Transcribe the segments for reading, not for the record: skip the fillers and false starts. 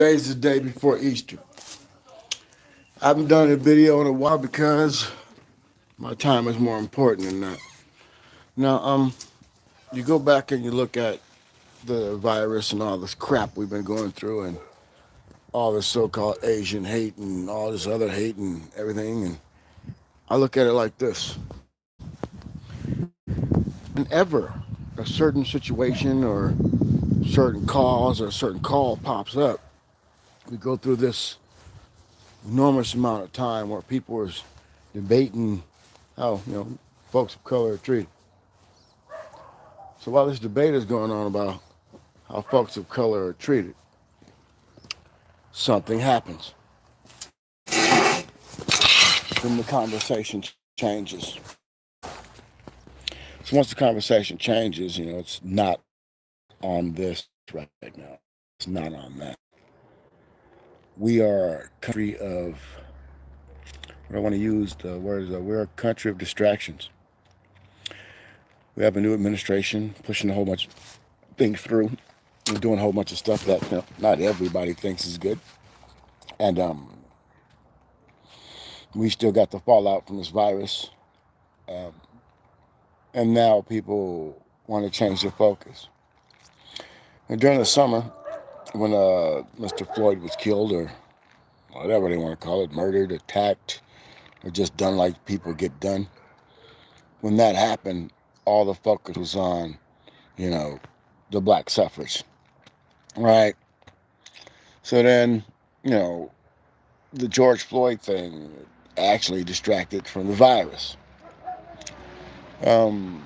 Today's the day before Easter. I haven't done a video in a while because my time is more important than that. Now, you go back and you look at the virus and all this crap we've been going through, and all this so-called Asian hate and all this other hate and everything, and I look at it like this: whenever a certain situation or certain cause or a certain call pops up, we go through this enormous amount of time where people are debating how folks of color are treated. So while this debate is going on about how folks of color are treated, something happens. Then the conversation changes. So once the conversation changes, it's not on this right now. It's not on that. We are a country of, what I want to use the word is, we're a country of distractions. We have a new administration pushing a whole bunch of things through. We're doing a whole bunch of stuff that not everybody thinks is good. And we still got the fallout from this virus. Um, and now people want to change their focus. And during the summer, when Mr. Floyd was killed, or whatever they want to call it, murdered, attacked, or just done like people get done, when that happened, all the focus was on, the black suffrage, right? So then, the George Floyd thing actually distracted from the virus. Um,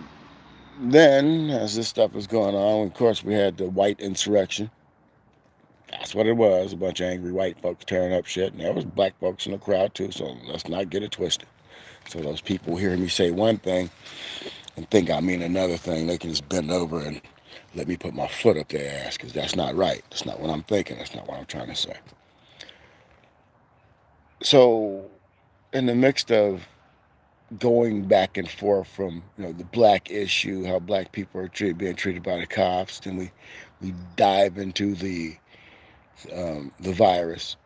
then, as this stuff was going on, of course, we had the white insurrection. That's what it was, a bunch of angry white folks tearing up shit. And there was black folks in the crowd, too, so let's not get it twisted. So those people hearing me say one thing and think I mean another thing, they can just bend over and let me put my foot up their ass, because that's not right. That's not what I'm thinking. That's not what I'm trying to say. So, in the midst of going back and forth from the black issue, how black people are being treated by the cops, then we dive into the virus.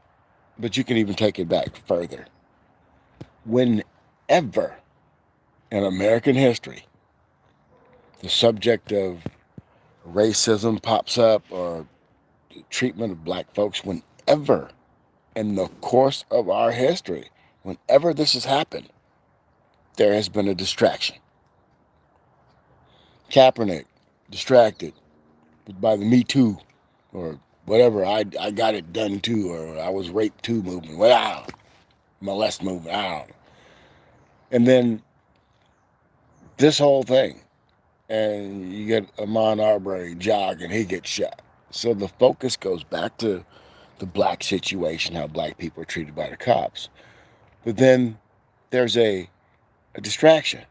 But you can even take it back further. Whenever in American history the subject of racism pops up, or the treatment of black folks, whenever in the course of our history, whenever this has happened, there has been a distraction. Kaepernick, distracted by the Me Too, or whatever, I got it done too, or I was raped too movement, wow, molest movement, wow. And then this whole thing, and you get Ahmaud Arbery jog and he gets shot. So the focus goes back to the black situation, how black people are treated by the cops. But then there's a distraction.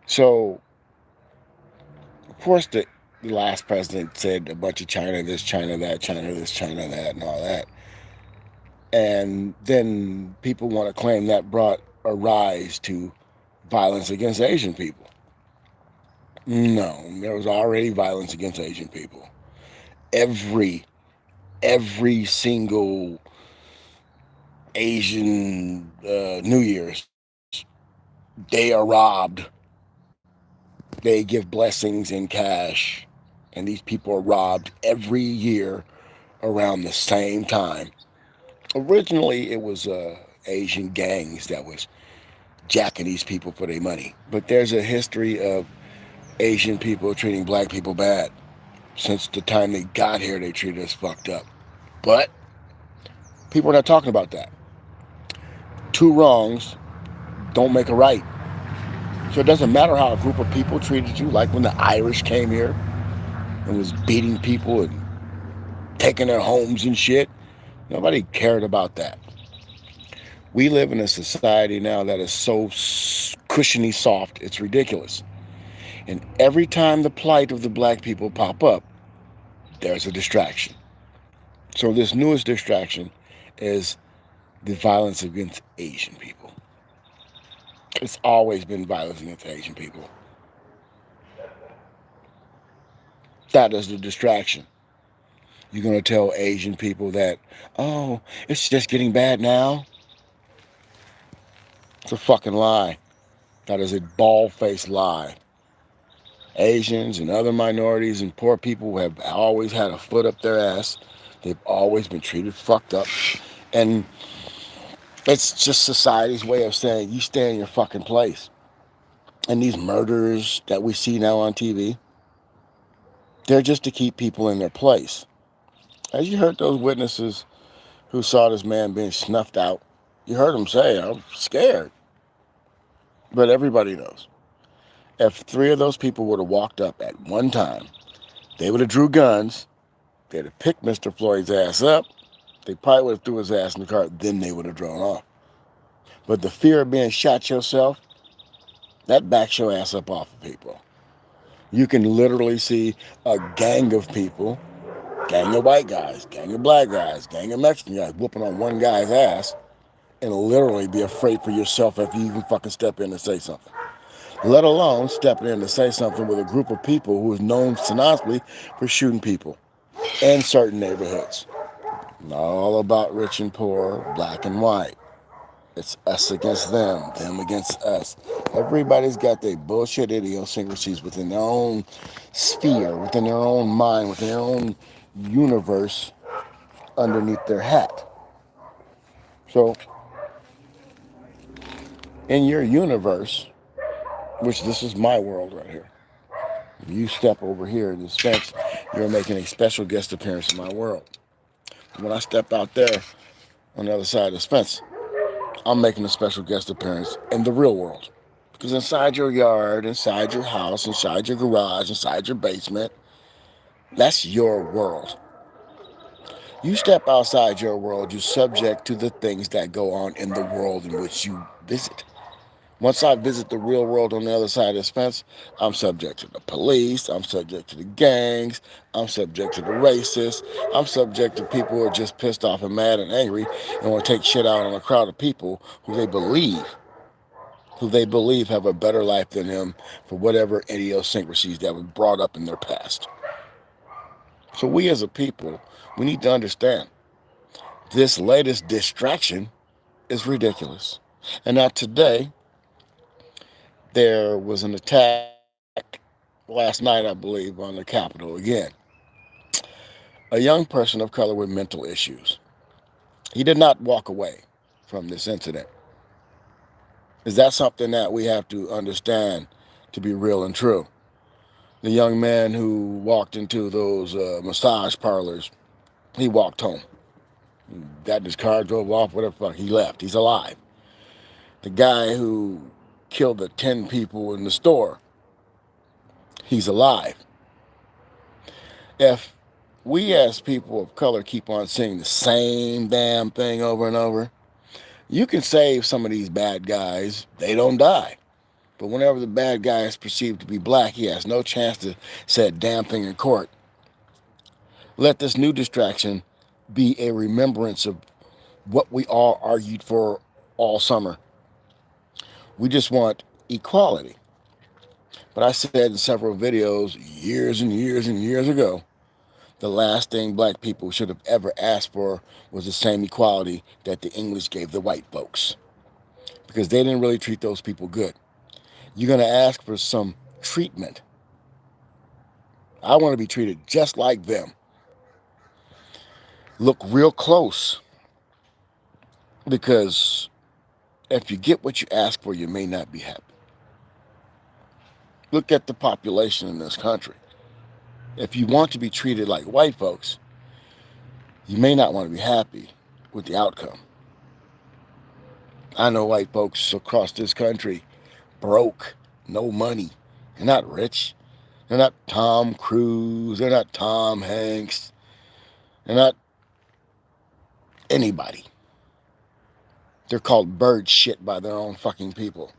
So, of course, the last president said a bunch of China this, China that, China this, China that, and all that. And then people want to claim that brought a rise to violence against Asian people. No, there was already violence against Asian people. Every single Asian New Year's, they are robbed. They give blessings in cash, and these people are robbed every year around the same time. Originally, it was Asian gangs that was jacking these people for their money. But there's a history of Asian people treating black people bad. Since the time they got here, they treated us fucked up. But people are not talking about that. Two wrongs don't make a right. So it doesn't matter how a group of people treated you, like when the Irish came here and was beating people and taking their homes and shit. Nobody cared about that. We live in a society now that is so cushiony soft, it's ridiculous. And every time the plight of the black people pop up, there's a distraction. So this newest distraction is the violence against Asian people. It's always been violence against Asian people. That is the distraction. You're going to tell Asian people that, oh, it's just getting bad now? It's a fucking lie. That is a bald-faced lie. Asians and other minorities and poor people have always had a foot up their ass. They've always been treated fucked up. And it's just society's way of saying, you stay in your fucking place. And these murders that we see now on TV, they're just to keep people in their place. As you heard those witnesses who saw this man being snuffed out, you heard them say, I'm scared. But everybody knows. If 3 of those people would have walked up at one time, they would have drew guns, they'd have picked Mr. Floyd's ass up, they probably would have threw his ass in the car, then they would have drawn off. But the fear of being shot yourself, that backs your ass up off of people. You can literally see a gang of people, gang of white guys, gang of black guys, gang of Mexican guys whooping on one guy's ass and literally be afraid for yourself if you even fucking step in and say something. Let alone stepping in to say something with a group of people who is known synonymously for shooting people in certain neighborhoods. Not all about rich and poor, black and white. It's us against them against us. Everybody's got their bullshit idiosyncrasies within their own sphere, within their own mind, within their own universe underneath their hat. So, in your universe, which this is my world right here, if you step over here in the Spence, you're making a special guest appearance in my world. When I step out there on the other side of the Spence, I'm making a special guest appearance in the real world. Because inside your yard, inside your house, inside your garage, inside your basement, that's your world. You step outside your world, you're subject to the things that go on in the world in which you visit. Once I visit the real world on the other side of the fence, I'm subject to the police, I'm subject to the gangs, I'm subject to the racists, I'm subject to people who are just pissed off and mad and angry and want to take shit out on a crowd of people who they believe have a better life than them for whatever idiosyncrasies that were brought up in their past. So we as a people, we need to understand this latest distraction is ridiculous. And now today, there was an attack last night, I believe, on the Capitol again. A young person of color with mental issues. He did not walk away from this incident. Is that something that we have to understand to be real and true? The young man who walked into those massage parlors, he walked home. Got in his car, drove off, whatever the fuck, he left. He's alive. The guy who killed the 10 people in the store, he's alive. If we as people of color keep on seeing the same damn thing over and over, you can save some of these bad guys, they don't die. But whenever the bad guy is perceived to be black, he has no chance to say a damn thing in court. Let this new distraction be a remembrance of what we all argued for all summer. We just want equality. But I said in several videos years and years and years ago, the last thing black people should have ever asked for was the same equality that the English gave the white folks. Because they didn't really treat those people good. You're going to ask for some treatment. I want to be treated just like them. Look real close. Because if you get what you ask for, you may not be happy. Look at the population in this country. If you want to be treated like white folks, you may not want to be happy with the outcome. I know white folks across this country broke, no money. They're not rich. They're not Tom Cruise. They're not Tom Hanks. They're not anybody. They're called bird shit by their own fucking people.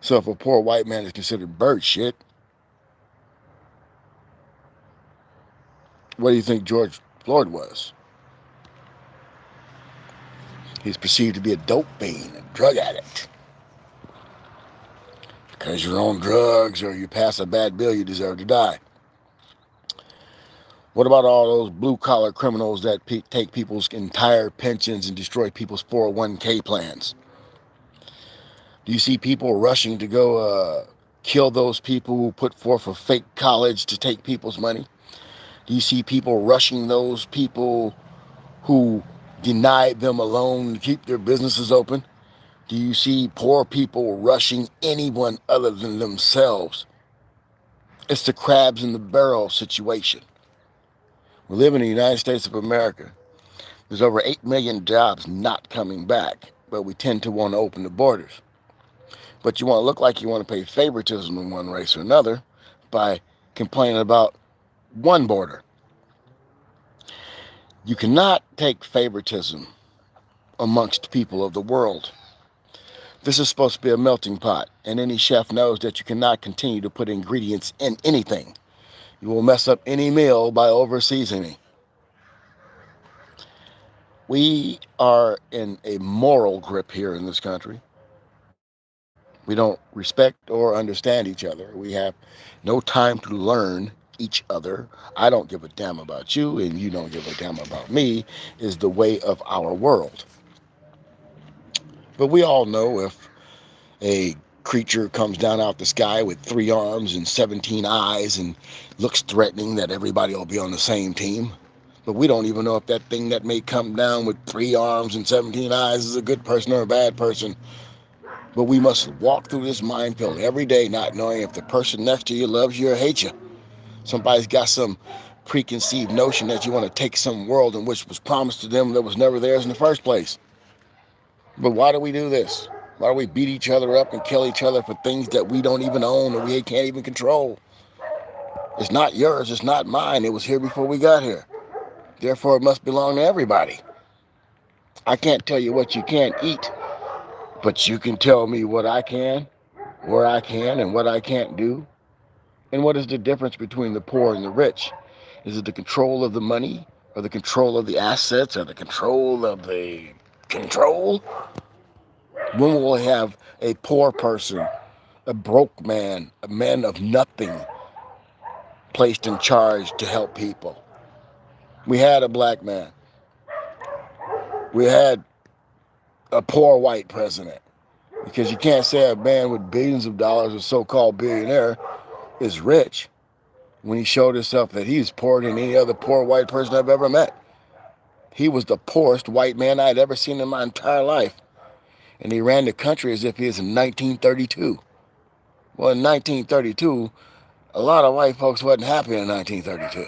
So if a poor white man is considered bird shit, what do you think George Floyd was? He's perceived to be a dope fiend, a drug addict. Because you're on drugs or you pass a bad bill, you deserve to die. What about all those blue-collar criminals that take people's entire pensions and destroy people's 401k plans? Do you see people rushing to go kill those people who put forth a fake college to take people's money? Do you see people rushing those people who denied them a loan to keep their businesses open? Do you see poor people rushing anyone other than themselves? It's the crabs in the barrel situation. We live in the United States of America. There's over 8 million jobs not coming back, but we tend to want to open the borders. But you want to look like you want to pay favoritism in one race or another by complaining about one border. You cannot take favoritism amongst people of the world. This is supposed to be a melting pot, and any chef knows that you cannot continue to put ingredients in anything. You will mess up any meal by over-seasoning. We are in a moral grip here in this country. We don't respect or understand each other. We have no time to learn each other. I don't give a damn about you, and you don't give a damn about me, is the way of our world. But we all know if a creature comes down out the sky with 3 arms and 17 eyes and looks threatening, that everybody will be on the same team. But we don't even know if that thing that may come down with 3 arms and 17 eyes is a good person or a bad person. But we must walk through this minefield every day not knowing if the person next to you loves you or hates you. Somebody's got some preconceived notion that you want to take some world in which was promised to them that was never theirs in the first place. But why do we do this? Why do we beat each other up and kill each other for things that we don't even own or we can't even control? It's not yours, it's not mine. It was here before we got here. Therefore, it must belong to everybody. I can't tell you what you can't eat, but you can tell me what I can, where I can, and what I can't do. And what is the difference between the poor and the rich? Is it the control of the money, or the control of the assets, or the control of the control? When will we have a poor person, a broke man, a man of nothing, placed in charge to help people? We had a black man. We had a poor white president. Because you can't say a man with billions of dollars, a so-called billionaire, is rich when he showed himself that he's poorer than any other poor white person I've ever met. He was the poorest white man I'd ever seen in my entire life. And he ran the country as if he was in 1932. Well, in 1932, a lot of white folks wasn't happy in 1932.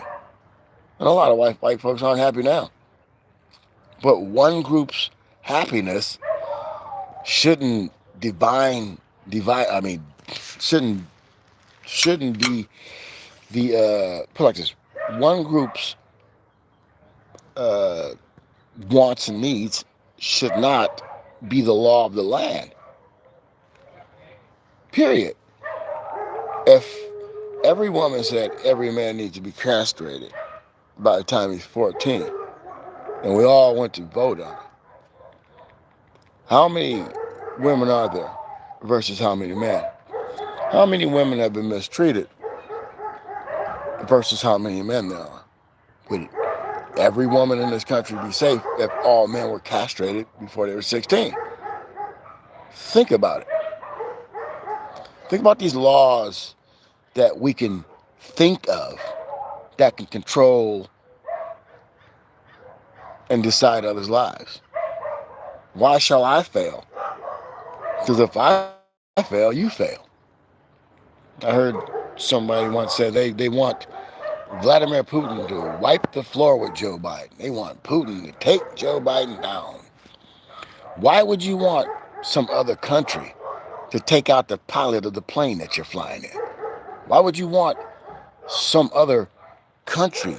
And a lot of white folks aren't happy now. But one group's happiness shouldn't shouldn't be the put like this. One group's wants and needs should not be the law of the land. Period. If every woman said every man needs to be castrated by the time he's 14, and we all went to vote on it, how many women are there versus how many men? How many women have been mistreated versus how many men there are? Would every woman in this country be safe if all men were castrated before they were 16? Think about it. Think about these laws that we can think of that can control and decide others' lives. Why shall I fail? Because if I fail, you fail. I heard somebody once say they want Vladimir Putin to wipe the floor with Joe Biden. They want Putin to take Joe Biden down. Why would you want some other country to take out the pilot of the plane that you're flying in? Why would you want some other country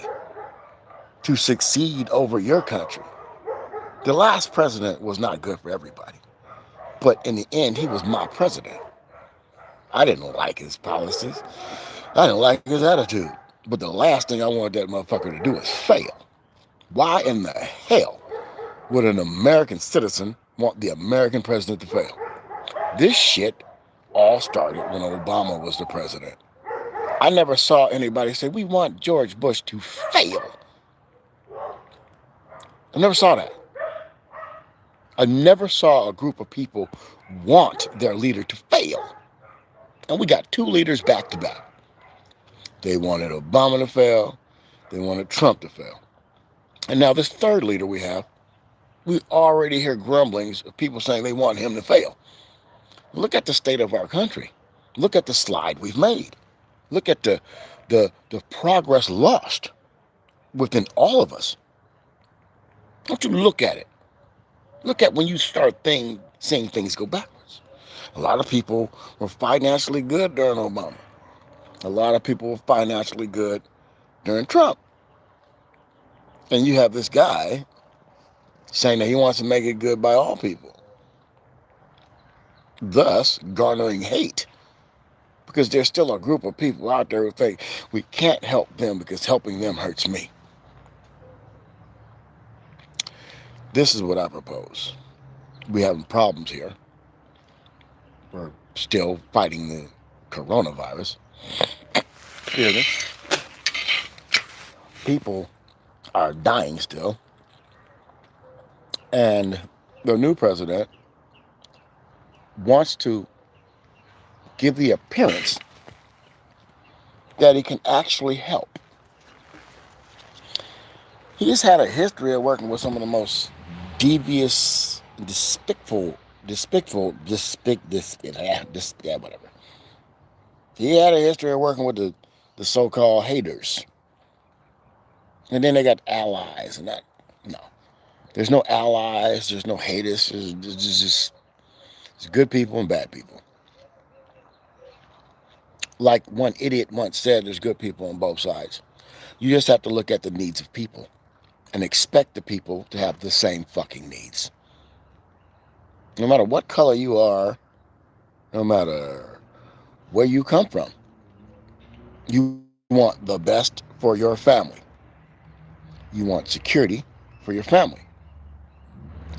to succeed over your country? The last president was not good for everybody. But in the end, he was my president. I didn't like his policies. I didn't like his attitude. But the last thing I wanted that motherfucker to do is fail. Why in the hell would an American citizen want the American president to fail? This shit all started when Obama was the president. I never saw anybody say, we want George Bush to fail. I never saw that. I never saw a group of people want their leader to fail. And we got two leaders back to back. They wanted Obama to fail. They wanted Trump to fail. And now this third leader we have, we already hear grumblings of people saying they want him to fail. Look at the state of our country. Look at the slide we've made. Look at the progress lost within all of us. Don't you look at it. Look at when you start seeing things go backwards. A lot of people were financially good during Obama. A lot of people were financially good during Trump. And you have this guy saying that he wants to make it good by all people, thus garnering hate. Because there's still a group of people out there who think we can't help them because helping them hurts me. This is what I propose. We're having problems here. We're still fighting the coronavirus. Excuse me. People are dying still. And the new president wants to give the appearance that he can actually help. He's had a history of working with some of the most devious, whatever. He had a history of working with the so-called haters. And then they got allies and that. No. There's no allies, there's no haters, there's just good people and bad people. Like one idiot once said, there's good people on both sides. You just have to look at the needs of people and expect the people to have the same fucking needs. No matter what color you are, no matter where you come from, you want the best for your family. You want security for your family.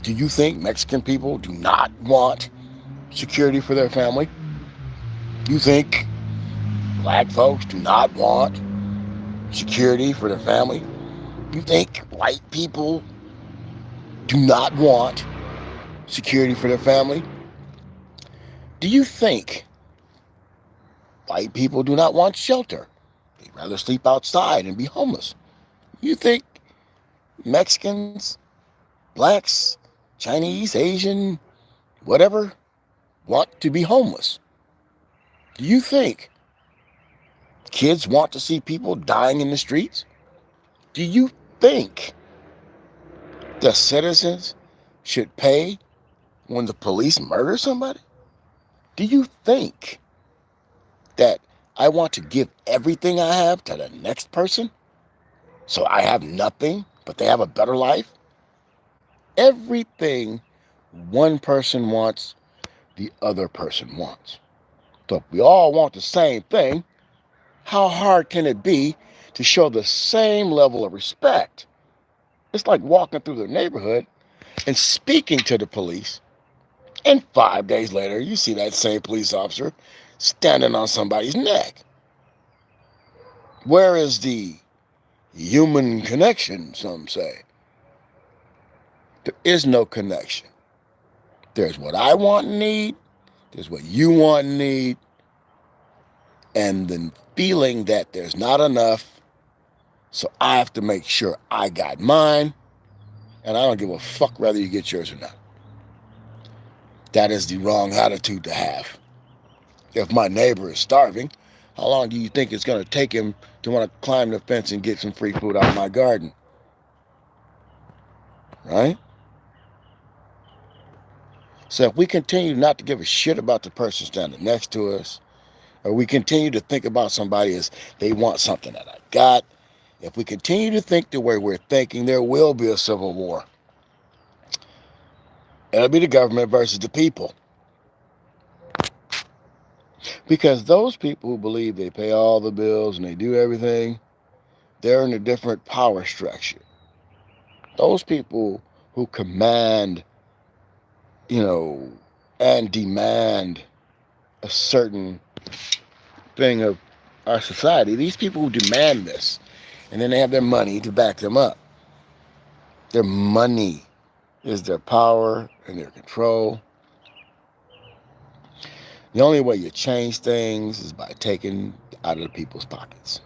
Do you think Mexican people do not want security for their family? You think black folks do not want security for their family? You think white people do not want security for their family? Do you think white people do not want shelter? They'd rather sleep outside and be homeless. You think Mexicans, blacks, Chinese, Asian, whatever, want to be homeless? Do you think kids want to see people dying in the streets? Do you think the citizens should pay when the police murder somebody? Do you think that I want to give everything I have to the next person so I have nothing but they have a better life? Everything one person wants, the other person wants. So if we all want the same thing, how hard can it be to show the same level of respect? It's like walking through the neighborhood and speaking to the police, and 5 days later, you see that same police officer standing on somebody's neck. Where is the human connection, some say? There is no connection. There's what I want and need, there's what you want and need, and the feeling that there's not enough, so I have to make sure I got mine, and I don't give a fuck whether you get yours or not. That is the wrong attitude to have. If my neighbor is starving, how long do you think it's going to take him to want to climb the fence and get some free food out of my garden? Right? So if we continue not to give a shit about the person standing next to us, or we continue to think about somebody as they want something that I got, if we continue to think the way we're thinking, there will be a civil war. It'll be the government versus the people. Because those people who believe they pay all the bills and they do everything, they're in a different power structure. Those people who command, and demand a certain thing of our society. These people who demand this, and then they have their money to back them up. Their money is their power and their control. The only way you change things is by taking out of the people's pockets.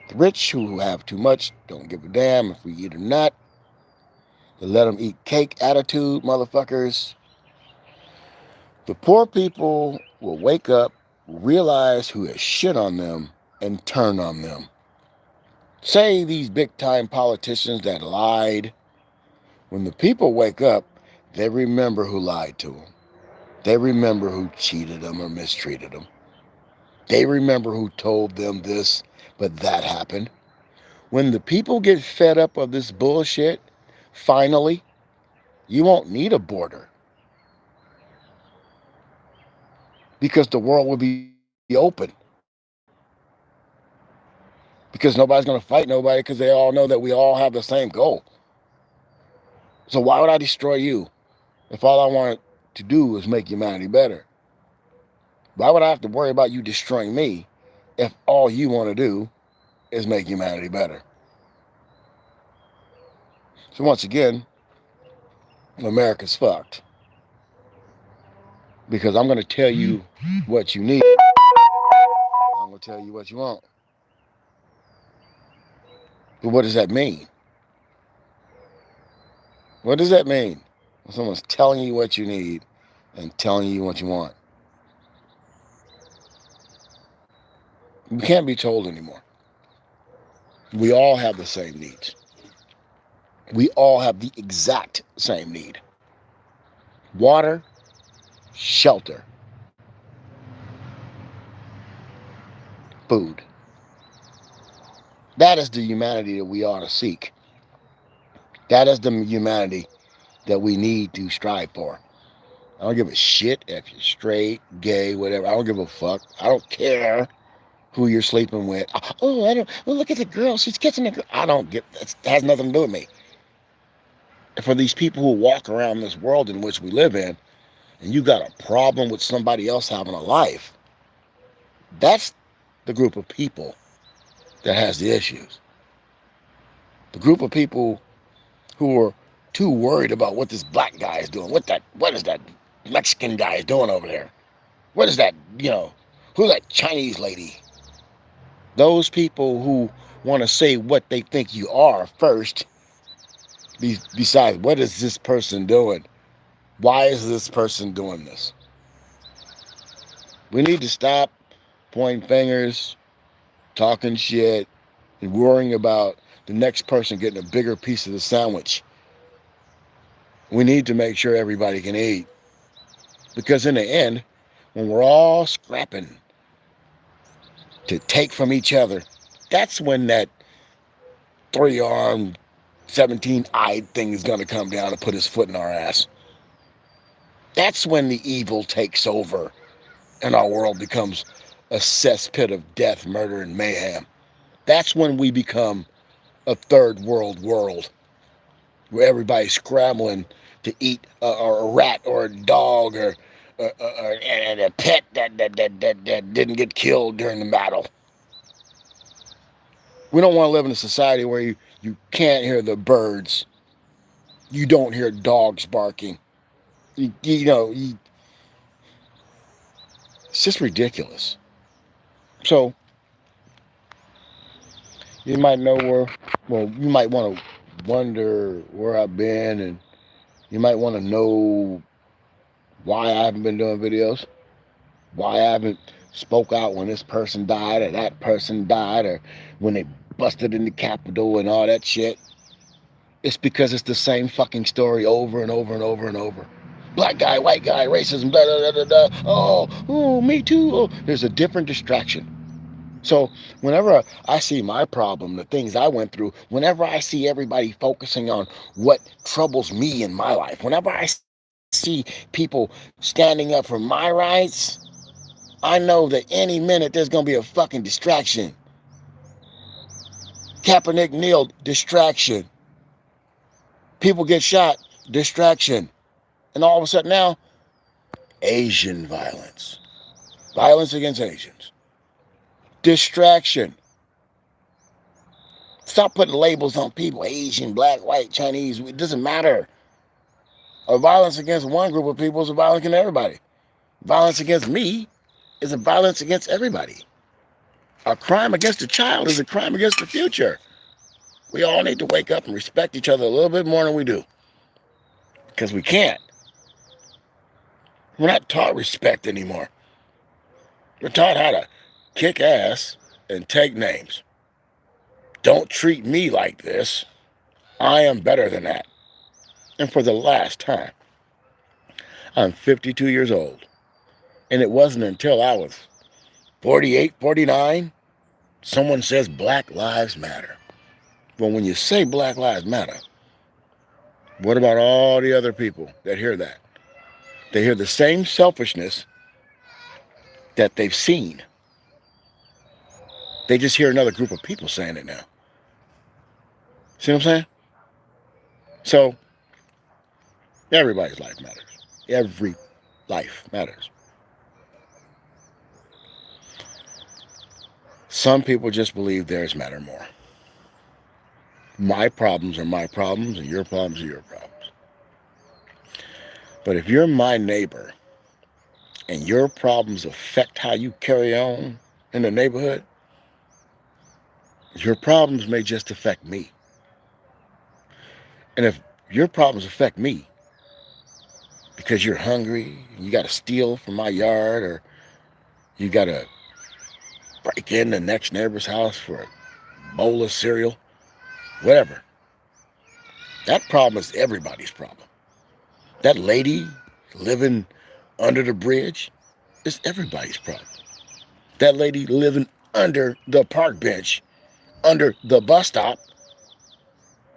The rich who have too much don't give a damn if we eat or not. The let them eat cake attitude, motherfuckers. The poor people will wake up, realize who has shit on them, and turn on them. Say these big time politicians that lied. When the people wake up, they remember who lied to them. They remember who cheated them or mistreated them. They remember who told them this, but that happened. When the people get fed up of this bullshit, finally, you won't need a border. Because the world will be open. Because nobody's going to fight nobody because they all know that we all have the same goal. So why would I destroy you if all I want to do is make humanity better? Why would I have to worry about you destroying me if all you want to do is make humanity better? So once again, America's fucked. Because I'm going to tell you what you need. I'm going to tell you what you want. But what does that mean? What does that mean? When someone's telling you what you need and telling you what you want. We can't be told anymore. We all have the same needs. We all have the exact same need. Water, shelter, food. That is the humanity that we ought to seek. That is the humanity that we need to strive for. I don't give a shit if you're straight, gay, whatever. I don't give a fuck. I don't care who you're sleeping with. Oh, I don't. Well, look at the girl. She's kissing the girl. I don't get. That has nothing to do with me. For these people who walk around this world in which we live in, and you got a problem with somebody else having a life, that's the group of people that has the issues. The group of people who are too worried about what this black guy is doing. What is that Mexican guy is doing over there? What is that, who's that Chinese lady? Those people who want to say what they think you are first, besides what is this person doing? Why is this person doing this? We need to stop pointing fingers, talking shit, and worrying about the next person getting a bigger piece of the sandwich. We need to make sure everybody can eat. Because in the end, when we're all scrapping to take from each other, that's when that 3-armed, 17-eyed thing is going to come down and put his foot in our ass. That's when the evil takes over and our world becomes a cesspit of death, murder, and mayhem. That's when we become a third world where everybody's scrambling to eat a rat or a dog or a pet that didn't get killed during the battle. We don't want to live in a society where you can't hear the birds. You don't hear dogs barking. It's just ridiculous. So, you might know you might want to wonder where I've been, and you might want to know why I haven't been doing videos, why I haven't spoke out when this person died or that person died or when they busted in the Capitol and all that shit. It's because it's the same fucking story over and over and over and over. Black guy, white guy, racism, da da da da da. Oh, me too. Oh, there's a different distraction. So whenever I see my problem, the things I went through, whenever I see everybody focusing on what troubles me in my life, whenever I see people standing up for my rights, I know that any minute there's going to be a fucking distraction. Kaepernick kneeled, distraction. People get shot, distraction. And all of a sudden now, Asian violence. Violence against Asians. Distraction. Stop putting labels on people, Asian, black, white, Chinese. It doesn't matter. A violence against one group of people is a violence against everybody. Violence against me is a violence against everybody. A crime against a child is a crime against the future. We all need to wake up and respect each other a little bit more than we do. Because we can't. We're not taught respect anymore. We're taught how to kick ass and take names. Don't treat me like this. I am better than that. And for the last time, I'm 52 years old. And it wasn't until I was 48, 49, someone says Black Lives Matter. Well, when you say Black Lives Matter, what about all the other people that hear that? They hear the same selfishness that they've seen. They just hear another group of people saying it now. See what I'm saying? So, everybody's life matters. Every life matters. Some people just believe theirs matter more. My problems are my problems, and your problems are your problems. But if you're my neighbor, and your problems affect how you carry on in the neighborhood, your problems may just affect me. And if your problems affect me because you're hungry, you got to steal from my yard, or you got to break in the next neighbor's house for a bowl of cereal, whatever, that problem is everybody's problem. That lady living under the bridge is everybody's problem. That lady living under the park bench, under the bus stop,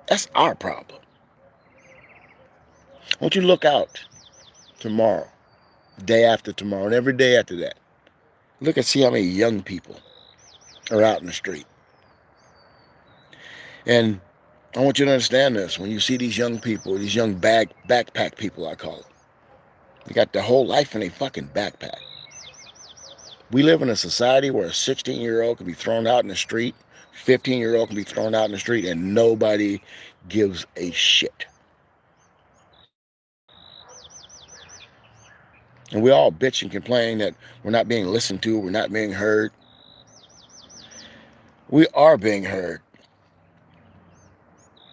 that's our problem. Won't you look out tomorrow, day after tomorrow, and every day after that? Look and see how many young people are out in the street. And I want you to understand this. When you see these young people, these young backpack people, I call them, they got their whole life in a fucking backpack. We live in a society where a 16-year-old can be thrown out in the street, 15-year-old can be thrown out in the street, and nobody gives a shit. And we all bitch and complain that we're not being listened to, we're not being heard. We are being heard.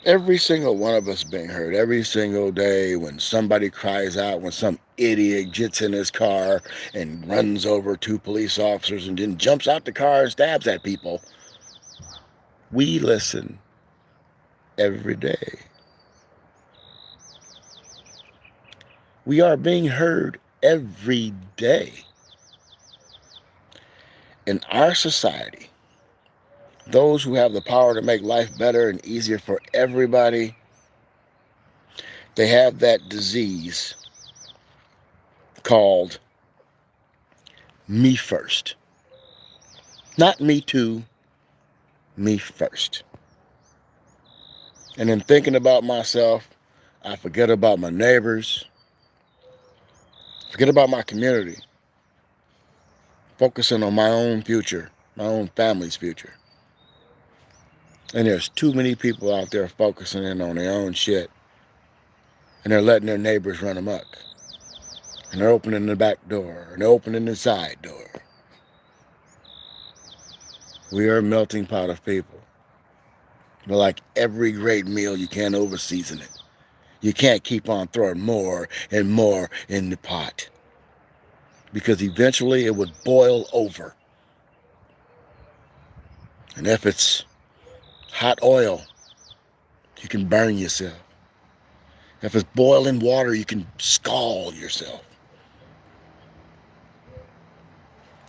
Every single one of us being heard every single day when somebody cries out, when some idiot gets in his car and runs over two police officers and then jumps out the car and stabs at people. We listen every day. We are being heard every day. In our society, those who have the power to make life better and easier for everybody, they have that disease called me first. Not me too, me first. And in thinking about myself, I forget about my neighbors, forget about my community, focusing on my own future, my own family's future. And there's too many people out there focusing in on their own shit, and they're letting their neighbors run amok. And they're opening the back door, and they're opening the side door. We are a melting pot of people. But like every great meal, you can't over-season it. You can't keep on throwing more and more in the pot, because eventually it would boil over. And if it's hot oil, you can burn yourself. If it's boiling water, you can scald yourself.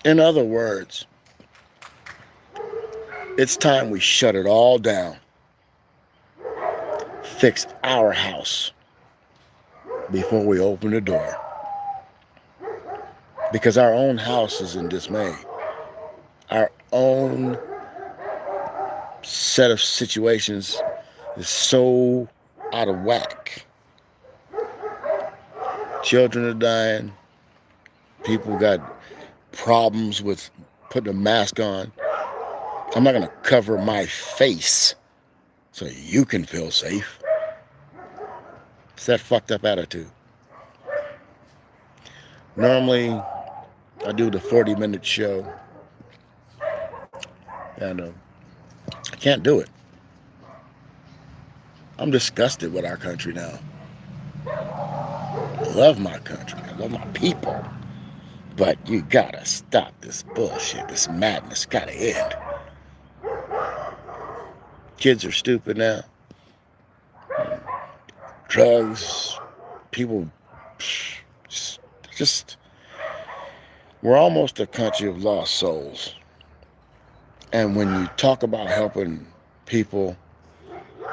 In other words, it's time we shut it all down. Fix our house before we open the door. Because our own house is in dismay. Our own set of situations is so out of whack. Children are dying. People got problems with putting a mask on. I'm not going to cover my face so you can feel safe. It's that fucked up attitude. Normally, I do the 40-minute show, and I can't do it. I'm disgusted with our country now. I love my country. I love my people. But you gotta stop this bullshit. This madness gotta end. Kids are stupid now. Drugs, people, just, we're almost a country of lost souls. And when you talk about helping people,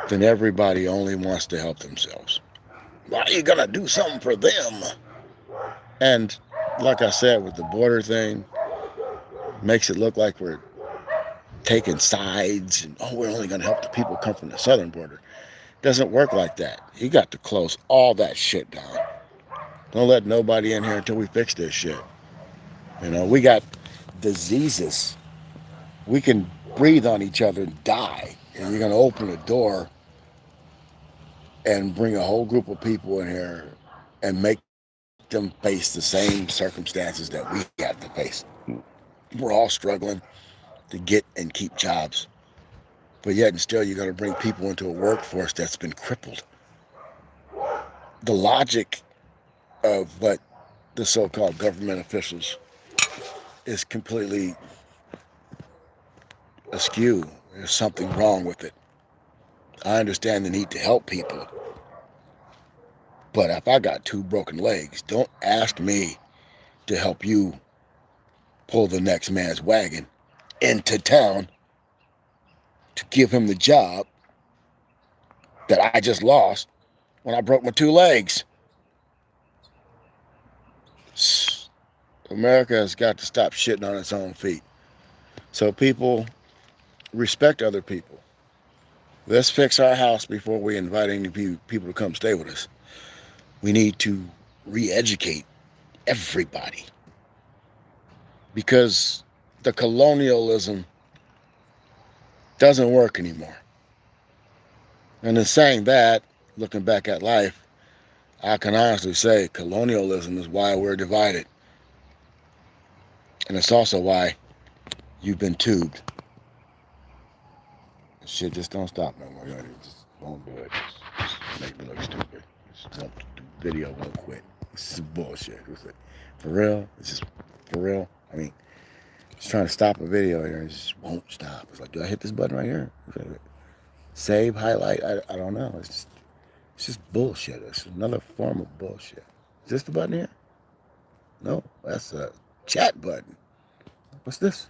then everybody only wants to help themselves. Why are you gonna do something for them? And like I said, with the border thing, makes it look like we're taking sides and, oh, we're only gonna help the people come from the southern border. It doesn't work like that. You got to close all that shit down. Don't let nobody in here until we fix this shit. You know, we got diseases. We can breathe on each other and die. And you're gonna open a door and bring a whole group of people in here and make them face the same circumstances that we have to face. We're all struggling to get and keep jobs, but yet and still you're going to bring people into a workforce that's been crippled. The logic of what the so-called government officials is completely askew. There's something wrong with it. I understand the need to help people, but if I got 2 broken legs, don't ask me to help you pull the next man's wagon into town to give him the job that I just lost when I broke my 2 legs. America has got to stop shitting on its own feet. So people, respect other people. Let's fix our house before we invite any people to come stay with us. We need to re-educate everybody, because the colonialism doesn't work anymore. And in saying that, looking back at life, I can honestly say colonialism is why we're divided. And it's also why you've been tubed. Shit just don't stop no more. You just won't do it. Just make me look stupid. The video won't quit. This is bullshit. For real? It's just for real. I mean, just trying to stop a video here and it just won't stop. It's like, do I hit this button right here? Save, highlight? I don't know. It's just bullshit. It's another form of bullshit. Is this the button here? No, that's a chat button. What's this?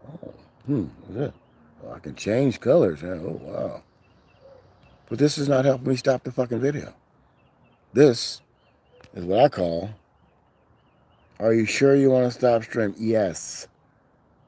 Oh, what's that? Oh, I can change colors. Oh, wow. But this is not helping me stop the fucking video. This is what I call, are you sure you want to stop stream? Yes.